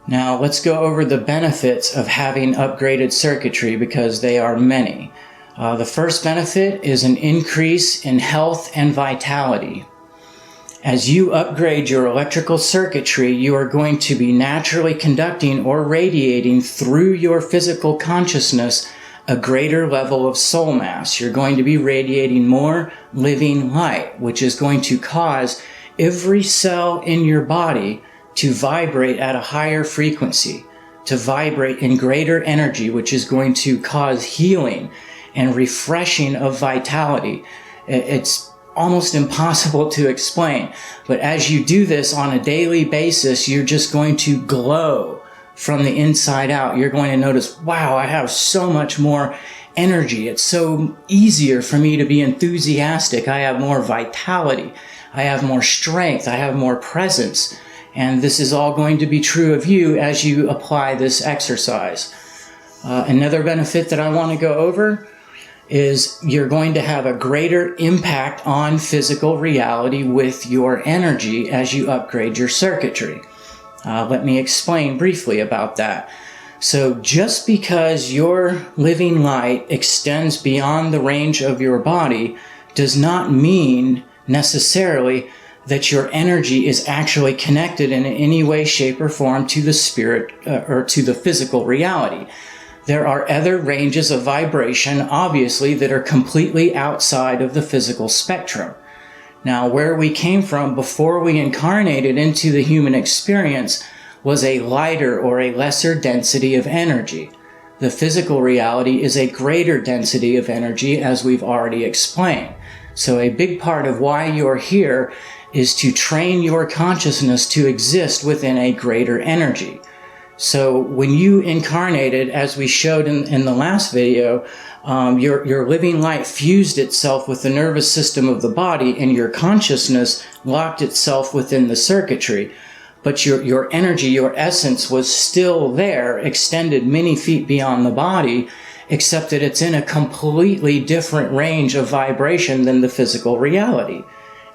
Now let's go over the benefits of having upgraded circuitry, because they are many. The first benefit is an increase in health and vitality. As you upgrade your electrical circuitry, you are going to be naturally conducting or radiating through your physical consciousness a greater level of soul mass. You're going to be radiating more living light, which is going to cause every cell in your body to vibrate at a higher frequency, to vibrate in greater energy, which is going to cause healing and refreshing of vitality. It's almost impossible to explain, but as you do this on a daily basis, you're just going to glow from the inside out. You're going to notice, wow, I have so much more energy. It's so easier for me to be enthusiastic. I have more vitality. I have more strength. I have more presence. And this is all going to be true of you as you apply this exercise. Another benefit that I want to go over is you're going to have a greater impact on physical reality with your energy as you upgrade your circuitry. Let me explain briefly about that. So just because your living light extends beyond the range of your body does not mean necessarily that your energy is actually connected in any way, shape, or form to the spirit or to the physical reality. There are other ranges of vibration, obviously, that are completely outside of the physical spectrum. Now, where we came from before we incarnated into the human experience was a lighter or a lesser density of energy. The physical reality is a greater density of energy, as we've already explained. So a big part of why you're here is to train your consciousness to exist within a greater energy. So when you incarnated, as we showed in the last video, your living light fused itself with the nervous system of the body, and your consciousness locked itself within the circuitry. But your energy, your essence was still there, extended many feet beyond the body, except that it's in a completely different range of vibration than the physical reality.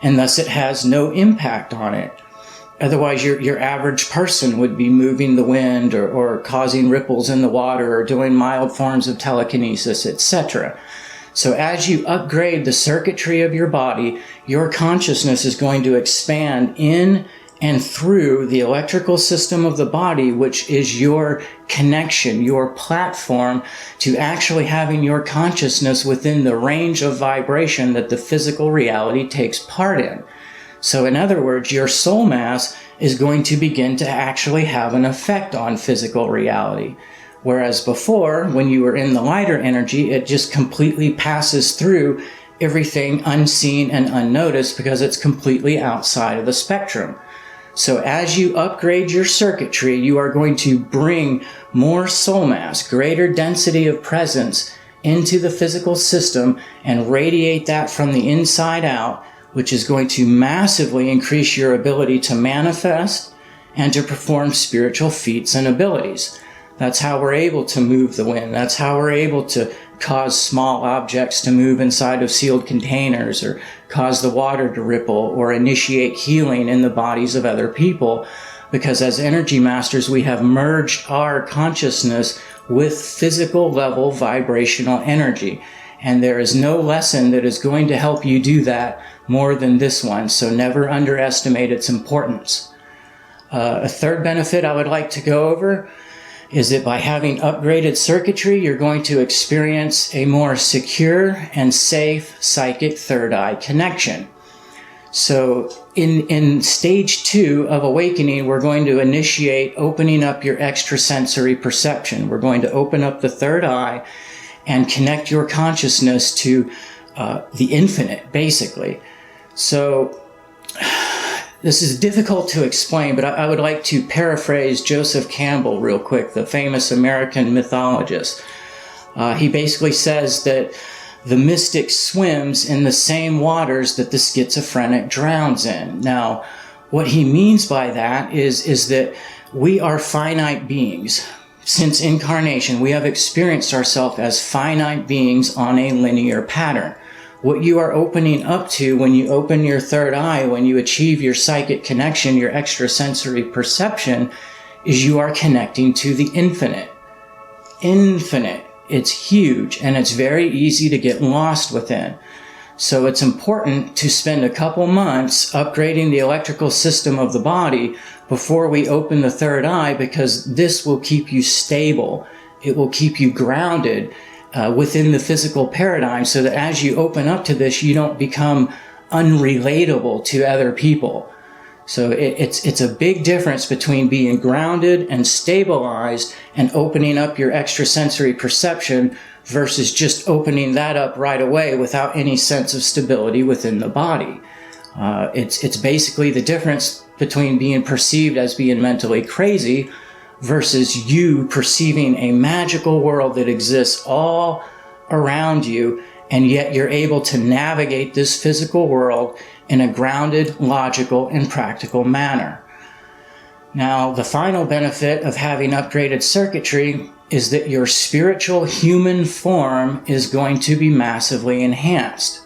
And thus it has no impact on it. Otherwise, your average person would be moving the wind or causing ripples in the water or doing mild forms of telekinesis, etc. So as you upgrade the circuitry of your body, your consciousness is going to expand in and through the electrical system of the body, which is your connection, your platform to actually having your consciousness within the range of vibration that the physical reality takes part in. So in other words, your soul mass is going to begin to actually have an effect on physical reality. Whereas before, when you were in the lighter energy, it just completely passes through everything unseen and unnoticed because it's completely outside of the spectrum. So as you upgrade your circuitry, you are going to bring more soul mass, greater density of presence into the physical system and radiate that from the inside out, which is going to massively increase your ability to manifest and to perform spiritual feats and abilities. That's how we're able to move the wind. That's how we're able to cause small objects to move inside of sealed containers, or cause the water to ripple, or initiate healing in the bodies of other people. Because as energy masters, we have merged our consciousness with physical level vibrational energy. And there is no lesson that is going to help you do that more than this one. So never underestimate its importance. A third benefit I would like to go over is that by having upgraded circuitry, you're going to experience a more secure and safe psychic third eye connection. So in stage 2 of awakening, we're going to initiate opening up your extrasensory perception. We're going to open up the third eye and connect your consciousness to the infinite, basically. So this is difficult to explain, but I would like to paraphrase Joseph Campbell real quick, the famous American mythologist. He basically says that the mystic swims in the same waters that the schizophrenic drowns in. Now, what he means by that is that we are finite beings. Since incarnation, we have experienced ourselves as finite beings on a linear pattern. What you are opening up to when you open your third eye, when you achieve your psychic connection, your extrasensory perception, is you are connecting to the infinite. Infinite. It's huge, and it's very easy to get lost within. So it's important to spend a couple months upgrading the electrical system of the body before we open the third eye, because this will keep you stable. It will keep you grounded within the physical paradigm, so that as you open up to this, you don't become unrelatable to other people. So it's a big difference between being grounded and stabilized and opening up your extrasensory perception versus just opening that up right away without any sense of stability within the body. It's basically the difference between being perceived as being mentally crazy versus you perceiving a magical world that exists all around you, and yet you're able to navigate this physical world in a grounded, logical, and practical manner. Now, the final benefit of having upgraded circuitry is that your spiritual human form is going to be massively enhanced.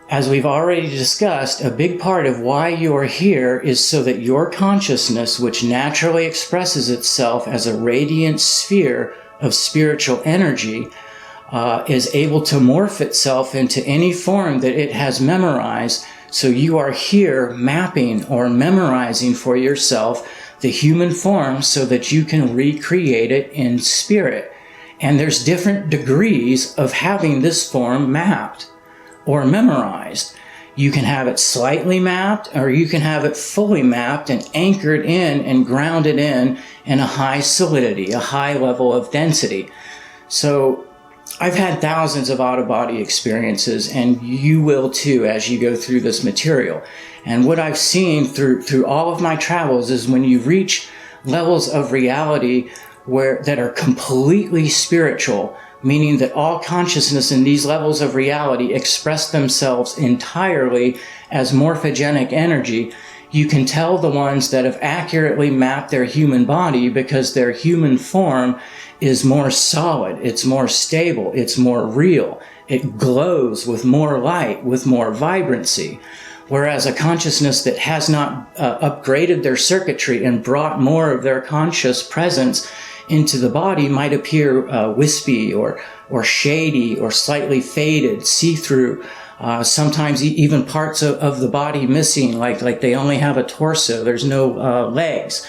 As we've already discussed, a big part of why you are here is so that your consciousness, which naturally expresses itself as a radiant sphere of spiritual energy, is able to morph itself into any form that it has memorized. So you are here mapping or memorizing for yourself the human form so that you can recreate it in spirit. And there's different degrees of having this form mapped or memorized. You can have it slightly mapped, or you can have it fully mapped and anchored in and grounded in a high solidity, a high level of density. So I've had thousands of out-of-body experiences, and you will too as you go through this material. And what I've seen through all of my travels is when you reach levels of reality that are completely spiritual, meaning that all consciousness in these levels of reality express themselves entirely as morphogenic energy, you can tell the ones that have accurately mapped their human body because their human form is more solid, it's more stable, it's more real. It glows with more light, with more vibrancy. Whereas a consciousness that has not upgraded their circuitry and brought more of their conscious presence into the body might appear wispy or shady or slightly faded, see-through, sometimes even parts of the body missing, like they only have a torso, there's no legs.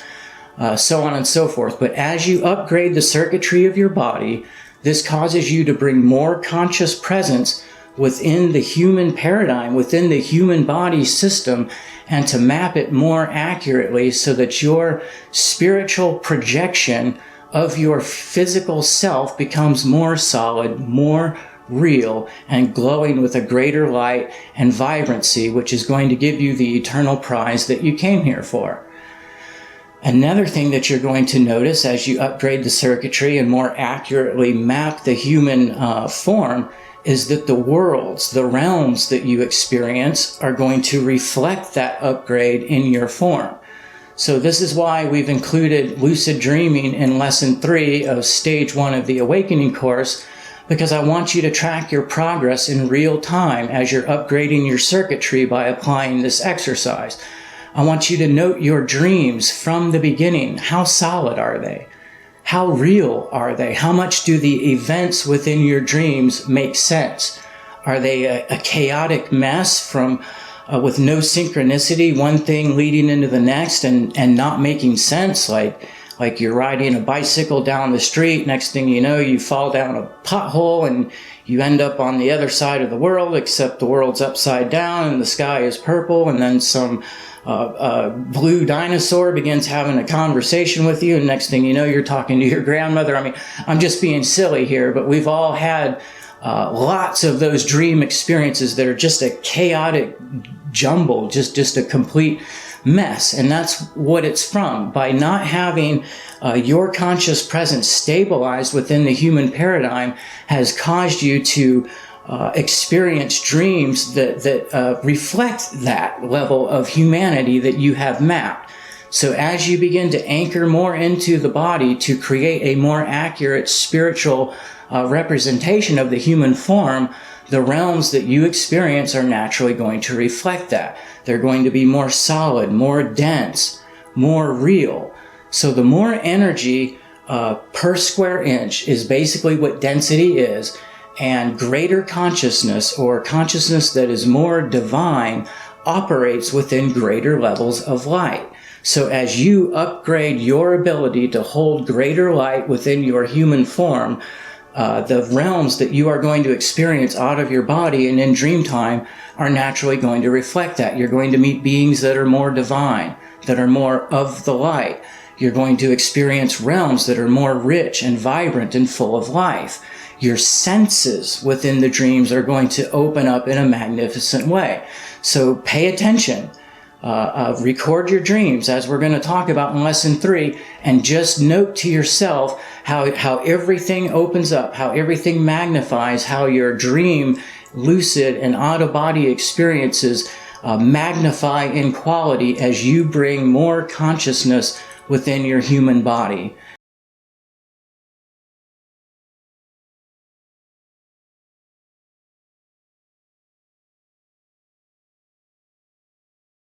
So on and so forth. But as you upgrade the circuitry of your body, this causes you to bring more conscious presence within the human paradigm, within the human body system, and to map it more accurately so that your spiritual projection of your physical self becomes more solid, more real, and glowing with a greater light and vibrancy, which is going to give you the eternal prize that you came here for. Another thing that you're going to notice as you upgrade the circuitry and more accurately map the human form is that the worlds, the realms that you experience are going to reflect that upgrade in your form. So this is why we've included lucid dreaming in lesson 3 of stage 1 of the awakening course, because I want you to track your progress in real time as you're upgrading your circuitry by applying this exercise. I want you to note your dreams from the beginning. How solid are they? How real are they? How much do the events within your dreams make sense? Are they a chaotic mess with no synchronicity, one thing leading into the next and not making sense? Like you're riding a bicycle down the street, next thing you know, you fall down a pothole and you end up on the other side of the world, except the world's upside down and the sky is purple, and then some blue dinosaur begins having a conversation with you, and next thing you know, you're talking to your grandmother. I mean, I'm just being silly here, but we've all had lots of those dream experiences that are just a chaotic jumble, just a complete mess. And that's what it's from. By not having your conscious presence stabilized within the human paradigm has caused you to experience dreams that reflect that level of humanity that you have mapped. So as you begin to anchor more into the body to create a more accurate spiritual representation of the human form, the realms that you experience are naturally going to reflect that. They're going to be more solid, more dense, more real. So the more energy per square inch is basically what density is, and greater consciousness, or consciousness that is more divine, operates within greater levels of light. So as you upgrade your ability to hold greater light within your human form, the realms that you are going to experience out of your body and in dream time are naturally going to reflect that. You're going to meet beings that are more divine, that are more of the light. You're going to experience realms that are more rich and vibrant and full of life. Your senses within the dreams are going to open up in a magnificent way. So pay attention. Record your dreams, as we're going to talk about in Lesson 3, and just note to yourself how everything opens up, how everything magnifies, how your dream, lucid, and out-of-body experiences magnify in quality as you bring more consciousness within your human body.